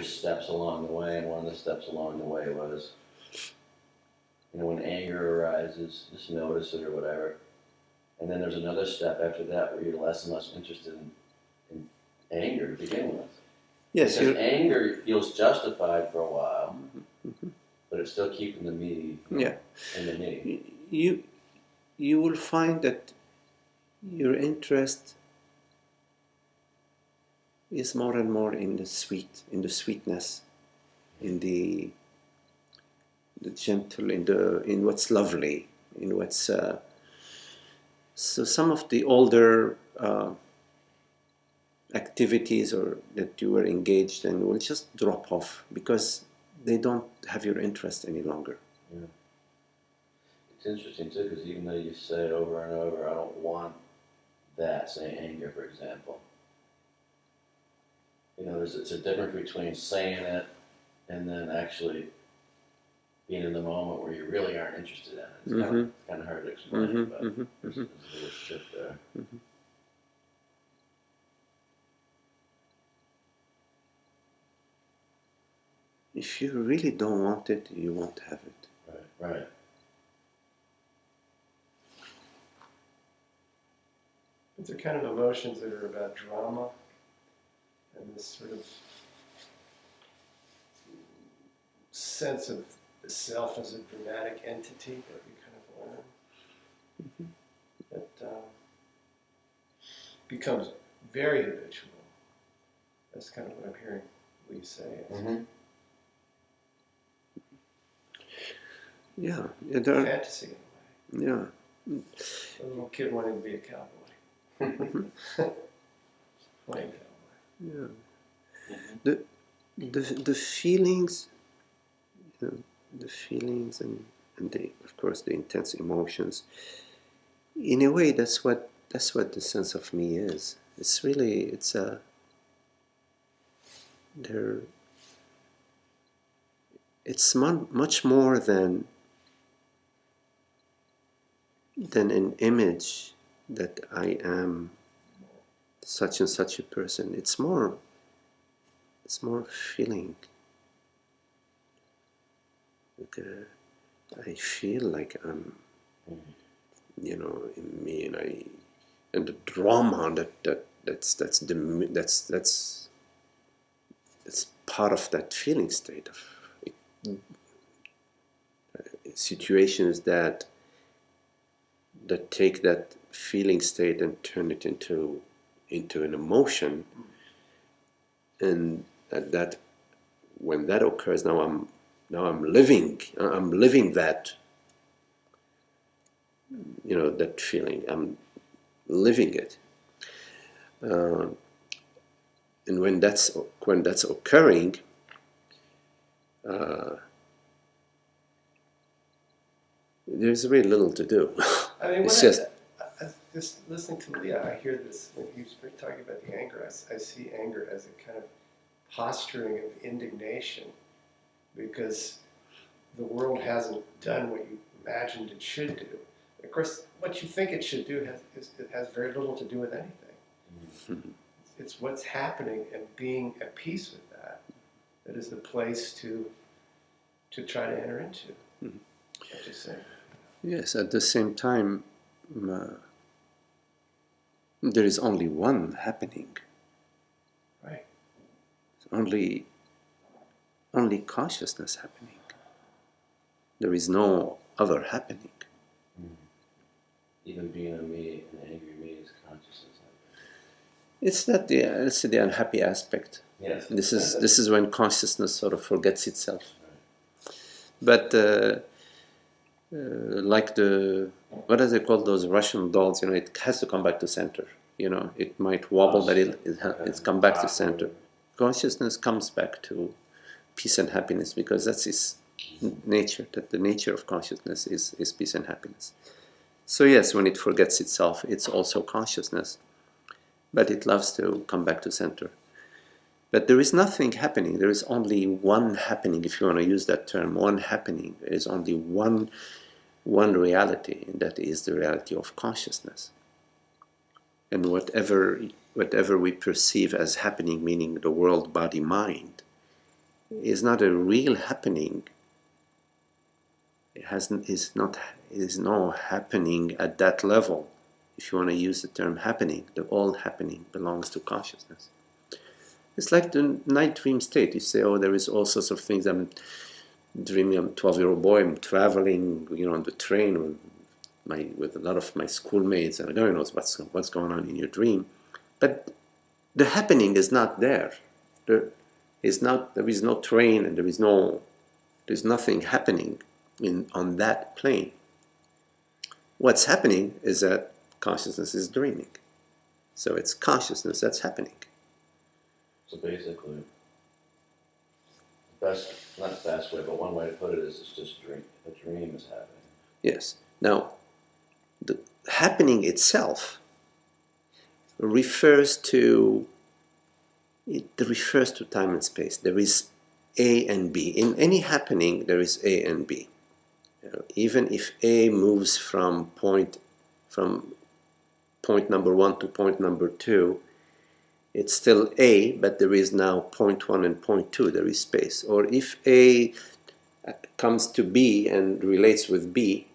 there's steps along the way, and one of the steps along the way was, when anger arises, just notice it or whatever. And then there's another step after that where you're less and less interested in anger to begin with. Yes, because anger feels justified for a while, but it's still keeping the me in the me. You will find that your interest is more and more in the sweetness, in the gentle, in what's lovely, in what's so some of the older activities or that you were engaged in will just drop off because they don't have your interest any longer. Yeah. It's interesting too, because even though you say over and over, I don't want that, say anger, for example. It's a difference between saying it and then actually being in the moment where you really aren't interested in it. It's kind of hard to explain, but there's a little shift there. If you really don't want it, you won't have it. Right. It's the kind of emotions that are about drama and this sort of sense of the self as a dramatic entity that we kind of learn. That becomes very habitual. That's kind of what I'm hearing what you say. Yeah, fantasy in a way. Yeah. A little kid wanting to be a cowboy. Playing cowboy. Yeah. The feelings, the feelings and of course the intense emotions. In a way, that's what the sense of me is. It's really it's much more than an image that I am such and such a person. It's more feeling. Like, I feel like I'm, in me, and the drama that's part of that feeling state of situations that take that feeling state and turn it into an emotion, and that when that occurs, now I'm living that that feeling. I'm living it, and when that's occurring, there's really little to do. I mean, it's just listening to Leah, I hear this when you start talking about the anger. I see anger as a kind of posturing of indignation because the world hasn't done what you imagined it should do. Of course, what you think it should do has very little to do with anything. It's what's happening and being at peace with that is the place to try to enter into. What you say. Yes, at the same time, there is only one happening. Right. Only consciousness happening. There is no other happening. Even being a me, an angry me, is consciousness. It's not the unhappy aspect. Yes. This is when consciousness sort of forgets itself. Right. But like what do they call those Russian dolls? It has to come back to center. It might wobble, but it's come back to center. Consciousness comes back to peace and happiness because that's its nature. That the nature of consciousness is peace and happiness. So yes, when it forgets itself, it's also consciousness, but it loves to come back to center. But there is nothing happening. There is only one happening, if you want to use that term. One happening. There is only one reality, and that is the reality of consciousness. And whatever we perceive as happening, meaning the world, body, mind, is not a real happening. It is no happening at that level. If you want to use the term happening, the all happening belongs to consciousness. It's like the night dream state. You say, oh, there is all sorts of things. I'm dreaming. I'm a 12-year-old boy. I'm traveling, on the train with a lot of my schoolmates, and God knows what's going on in your dream. But the happening is not there. There is no train, and there's nothing happening on that plane. What's happening is that consciousness is dreaming. So it's consciousness that's happening. So basically, not the best way, but one way to put it is it's just a dream. A dream is happening. Yes. Now, the happening itself refers to time and space. There is A and B. In any happening, there is A and B. Even if A moves from point number 1 to point number 2, it's still A, but there is now point 1 and point 2, there is space. Or if A comes to B and relates with B,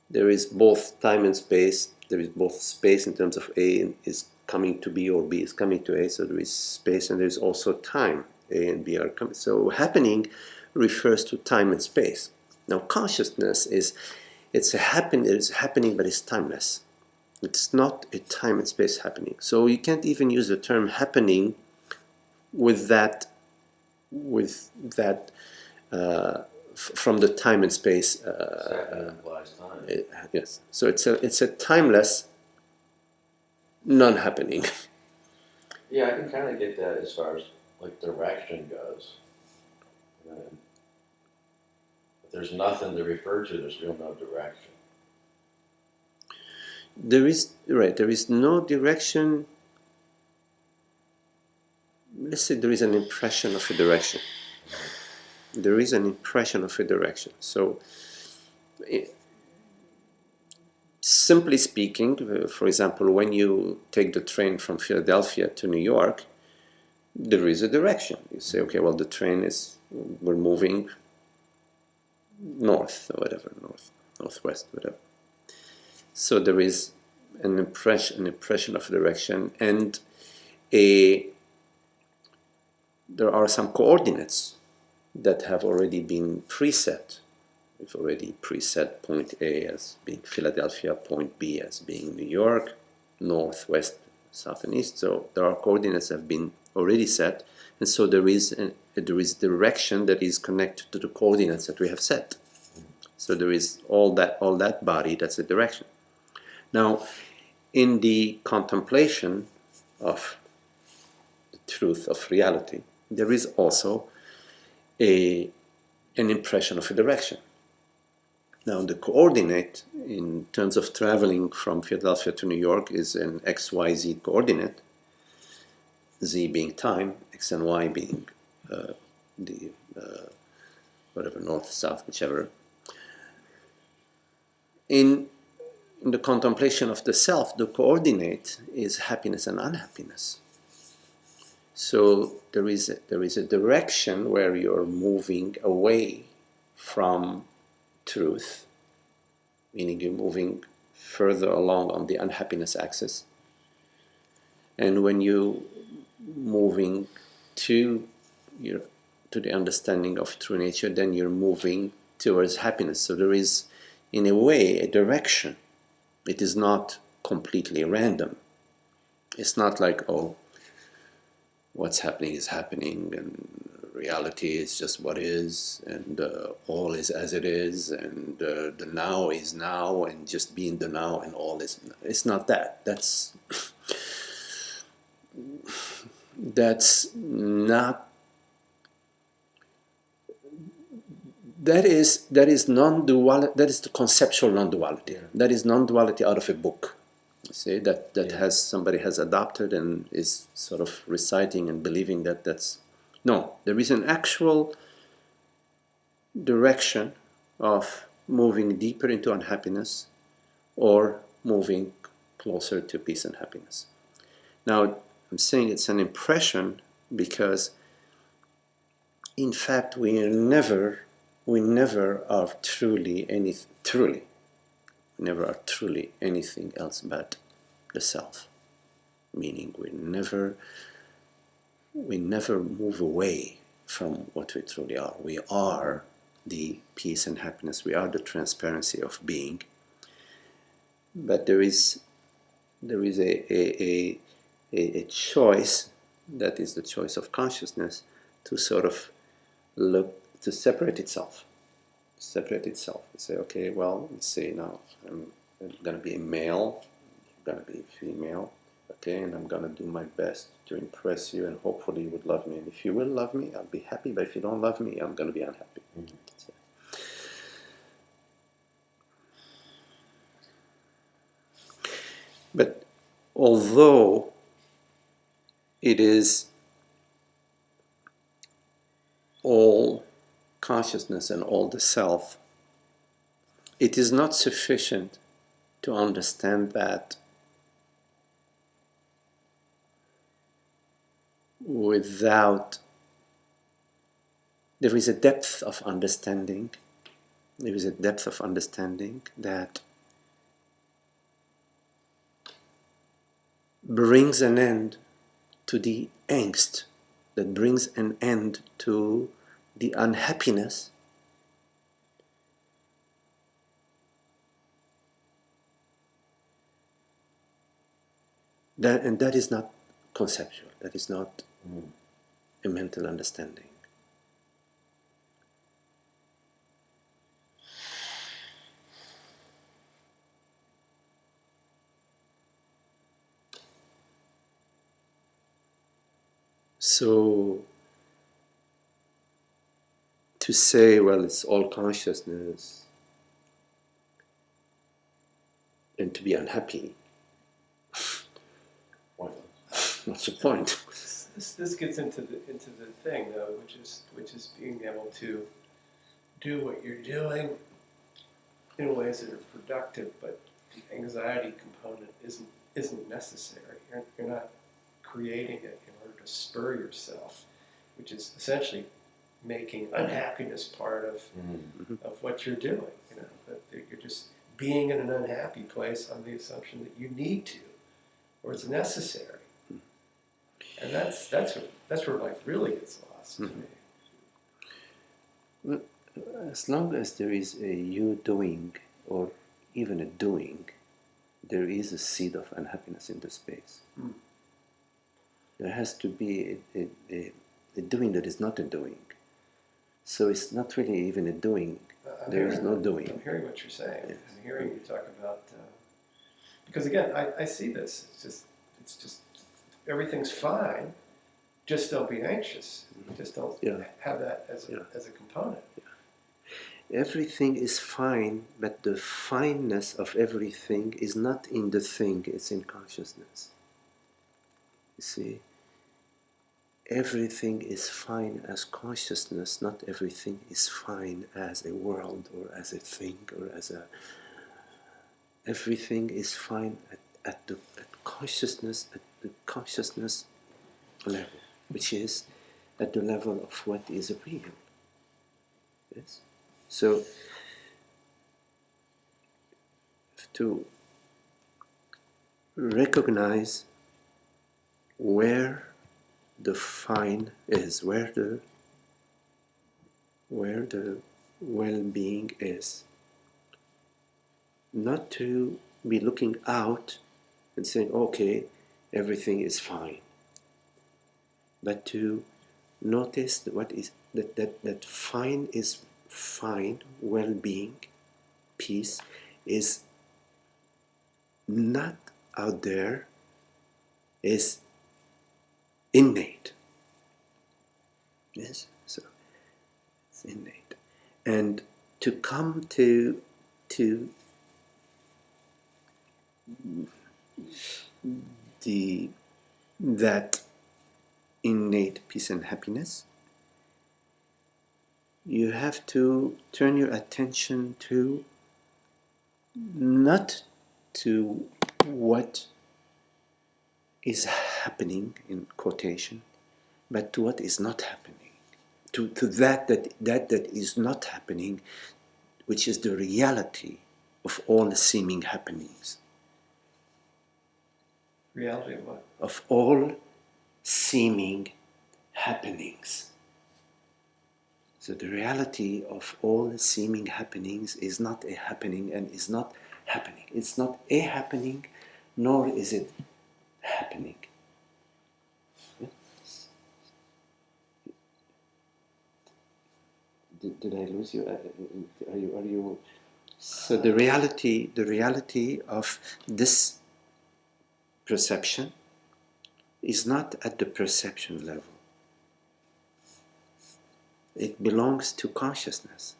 there is both time and space. There is both space in terms of A is coming to B or B is coming to A, so there is space, and there is also time. A and B are coming. So happening refers to time and space. Now consciousness is happening, but it's timeless. It's not a time and space happening. So you can't even use the term happening with that from the time and space. That implies time. Yes. So it's a timeless non-happening. Yeah, I can kind of get that as far as like direction goes. If there's nothing to refer to, there's real no direction. There is no direction. Let's say there is an impression of a direction. There is an impression of a direction. So, simply speaking, for example, when you take the train from Philadelphia to New York, there is a direction. You say, okay, well, we're moving north or whatever, northwest, whatever. So there is an impression of direction, and there are some coordinates that have already been preset. We've already preset point A as being Philadelphia, point B as being New York, north, west, south, and east. So there are coordinates that have been already set, and so there is direction that is connected to the coordinates that we have set. So there is all that body, that's a direction. Now, in the contemplation of the truth of reality, there is also an impression of a direction. Now, the coordinate in terms of traveling from Philadelphia to New York is an XYZ coordinate, Z being time, X and Y being whatever, north, south, whichever. In the contemplation of the self, the coordinate is happiness and unhappiness. So there is a direction where you're moving away from truth, meaning you're moving further along on the unhappiness axis. And when you're moving to the understanding of true nature, then you're moving towards happiness. So there is, in a way, a direction. It is not completely random. It's not like, oh, what's happening is happening, and reality is just what is, and all is as it is, and the now is now, and just being the now, and all is. It's not that. That's not. That is non-duality. That is the conceptual non-duality. Yeah. That is non-duality out of a book. You see that somebody has adopted and is sort of reciting and believing that's no. There is an actual direction of moving deeper into unhappiness or moving closer to peace and happiness. Now, I'm saying it's an impression because in fact, we never are truly anything else but the self. Meaning we never move away from what we truly are. We are the peace and happiness. We are the transparency of being. But there is a choice, that is the choice of consciousness, to sort of to separate itself. And say, okay, well, let's say now I'm going to be a male, I'm going to be a female, okay, and I'm going to do my best to impress you, and hopefully you would love me. And if you will love me, I'll be happy, but if you don't love me, I'm going to be unhappy. Mm-hmm. So. But although it is all consciousness and all the self, it is not sufficient to understand that without, there is a depth of understanding, that brings an end to the angst, that brings an end to the unhappiness and that is not conceptual, that is not a mental understanding. So to say, well, it's all consciousness, and to be unhappy, what's the point? This gets into the thing though, which is being able to do what you're doing in ways that are productive, but the anxiety component isn't necessary. You're not creating it in order to spur yourself, which is essentially making unhappiness part of what you're doing. You know, that you're just being in an unhappy place on the assumption that you need to, or it's necessary. And that's where life really gets lost to me. Well, as long as there is a you doing, or even a doing, there is a seed of unhappiness in the space. There has to be a doing that is not a doing. So it's not really even a doing. There is no doing. I'm hearing what you're saying. Yes. I'm hearing you talk about because again, I see this. It's just everything's fine. Just don't be anxious. Just don't have that as a component. Everything is fine, but the fineness of everything is not in the thing, it's in consciousness. You see? Everything is fine as consciousness, not everything is fine as a world or as a thing or as a... Everything is fine at consciousness level, which is at the level of what is real. Yes? So, to recognize where the fine is, where the well-being is, not to be looking out and saying, okay, everything is fine, but to notice what is that fine is fine, well-being, peace is not out there, is innate. Yes, so it's innate, and to come to that innate peace and happiness, you have to turn your attention to not to what is happening in quotation, but to what is not happening. to that is not happening, which is the reality of all seeming happenings. Reality of what? Of all seeming happenings. So the reality of all seeming happenings is not a happening and is not happening. It's not a happening, nor is it happening. Did I lose you? Are you? So the reality of this perception is not at the perception level. It belongs to consciousness.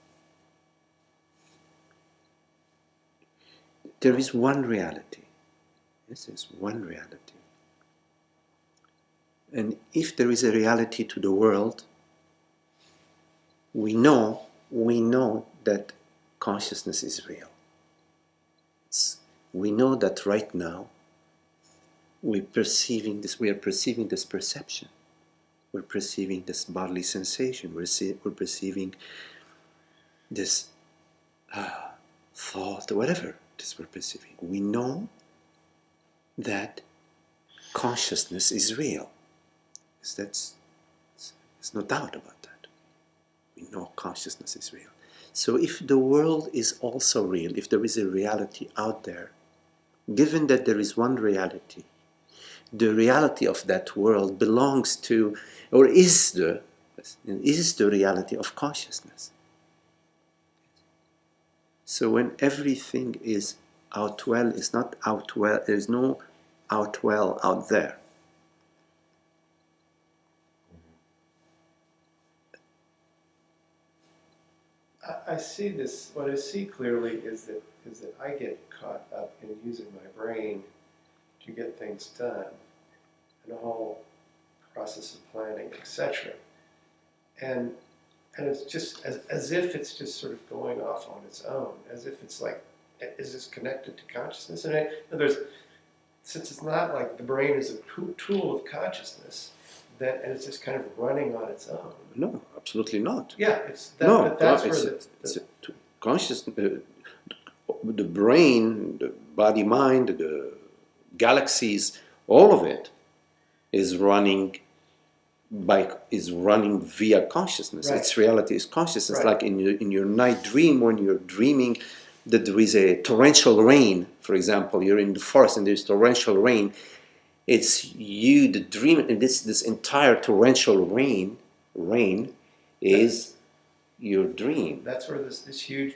There is one reality. This is one reality. And if there is a reality to the world, we know that consciousness is real. We know that right now we are perceiving this perception. We're perceiving this bodily sensation. We're perceiving this thought, whatever it is we're perceiving. We know that consciousness is real. There's no doubt about that. We know consciousness is real. So if the world is also real, if there is a reality out there, given that there is one reality, the reality of that world belongs to, or is the reality of consciousness. So when everything is out well, it's not out well, there is no out well out there. I see this. What I see clearly is that I get caught up in using my brain to get things done, and a whole process of planning, etc. And it's just as if it's just sort of going off on its own, as if it's like, is this connected to consciousness? And since it's not like the brain is a tool of consciousness, and it's just kind of running on its own. No, absolutely not. Yeah, it's that. No, but that's consciousness, the brain, the body, mind, the galaxies, all of it is running via consciousness. Right. Its reality is consciousness. Right. Like in your night dream, when you're dreaming that there is a torrential rain, for example, you're in the forest and there's torrential rain. It's you, the dream, and this entire torrential rain is your dream. That's where this huge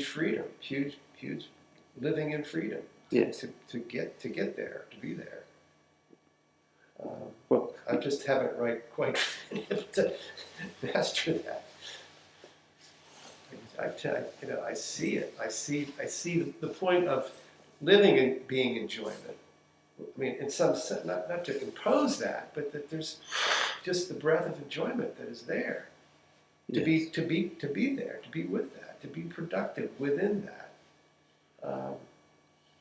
freedom, huge living in freedom. Yes. To get there, to be there. Well, I just haven't quite been able to master that. I see it. I see the point of living and being enjoyment. I mean, in some sense, not to impose that, but that there's just the breath of enjoyment that is there. To yes. be there, to be with that, to be productive within that.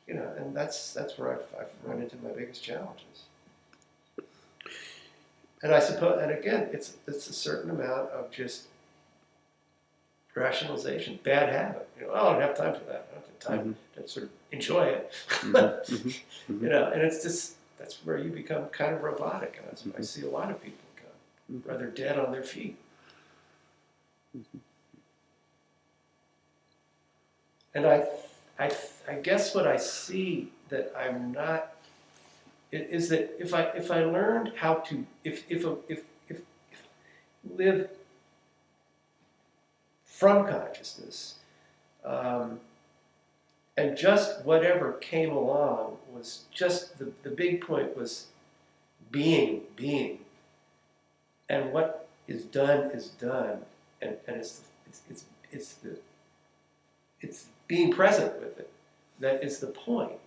And that's where I've run into my biggest challenges. And I suppose, and again, it's a certain amount of just rationalization, bad habit. I don't have time for that. I don't have time to sort of enjoy it. And it's just, that's where you become kind of robotic. And I see a lot of people become rather dead on their feet. And I guess what I see that I'm not is that if I learned how to if live from consciousness, and just whatever came along was just the big point was being, and what is done, and it's being present with it that is the point.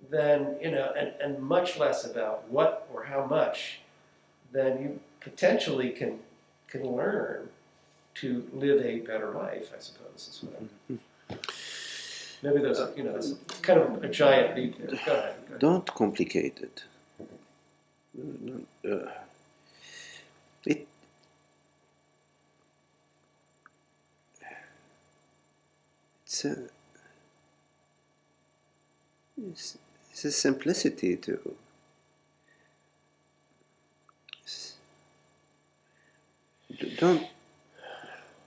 Then and much less about what or how much, then you potentially can learn to live a better life, I suppose, is what maybe that's kind of a giant leap there. Go ahead. Don't complicate it. it's a it's, it's a simplicity to don't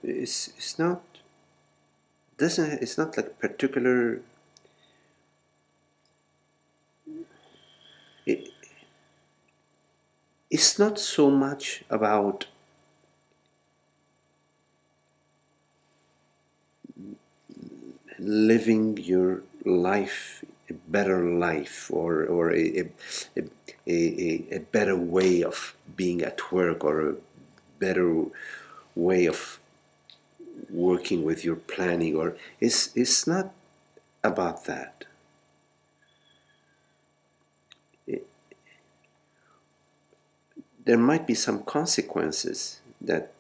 it's not doesn't it's not like particular it, it's not so much about living your life a better life or a better way of being at work or a better way of working with your planning or it's not about that. There might be some consequences that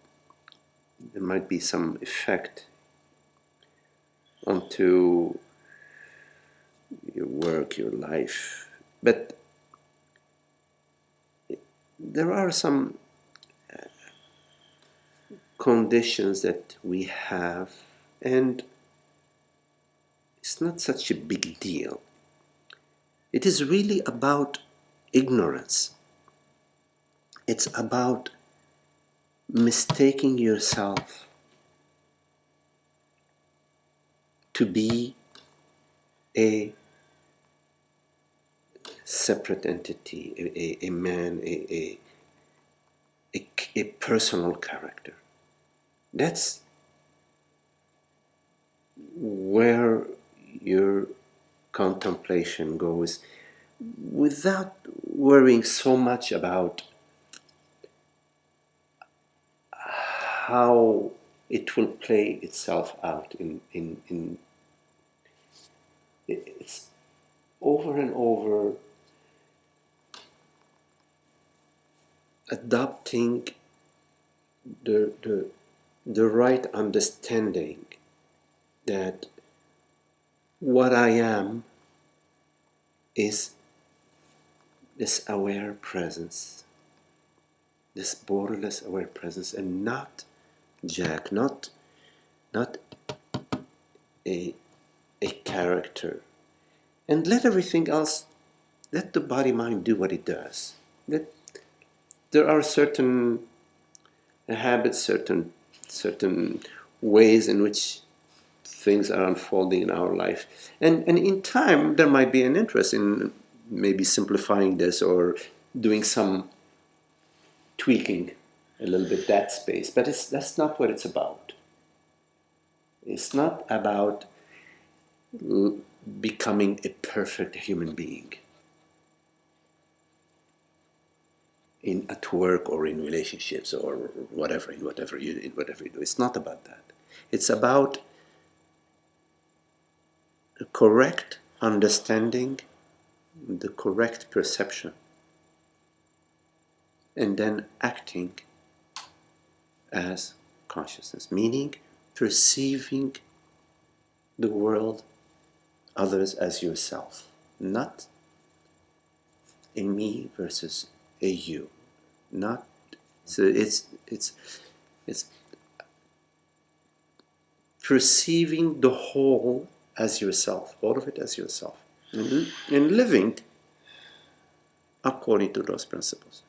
there might be some effect onto your work, your life, but there are some conditions that we have, and it's not such a big deal. It is really about ignorance. It's about mistaking yourself to be a separate entity, a man, a personal character. That's where your contemplation goes without worrying so much about how it will play itself out in it's over and over adopting the right understanding that what I am is this aware presence, this borderless aware presence, and not Jack, not a character. And let everything else, let the body mind do what it does. There are certain habits, certain ways in which things are unfolding in our life. And in time, there might be an interest in maybe simplifying this or doing some tweaking a little bit that space. But that's not what it's about. It's not about becoming a perfect human being at work or in relationships or whatever you do. It's not about that. It's about the correct understanding, the correct perception, and then acting as consciousness, meaning perceiving the world, others as yourself, not a me versus a you, not so it's perceiving the whole as yourself, all of it as yourself, and living according to those principles.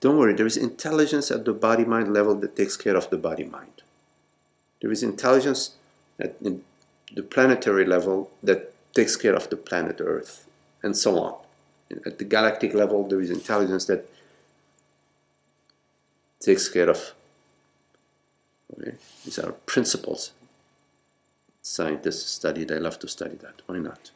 Don't worry, there is intelligence at the body-mind level that takes care of the body-mind. There is intelligence at the planetary level that takes care of the planet Earth, and so on. At the galactic level, there is intelligence that takes care of. Okay? These are principles. Scientists study, they love to study that. Why not?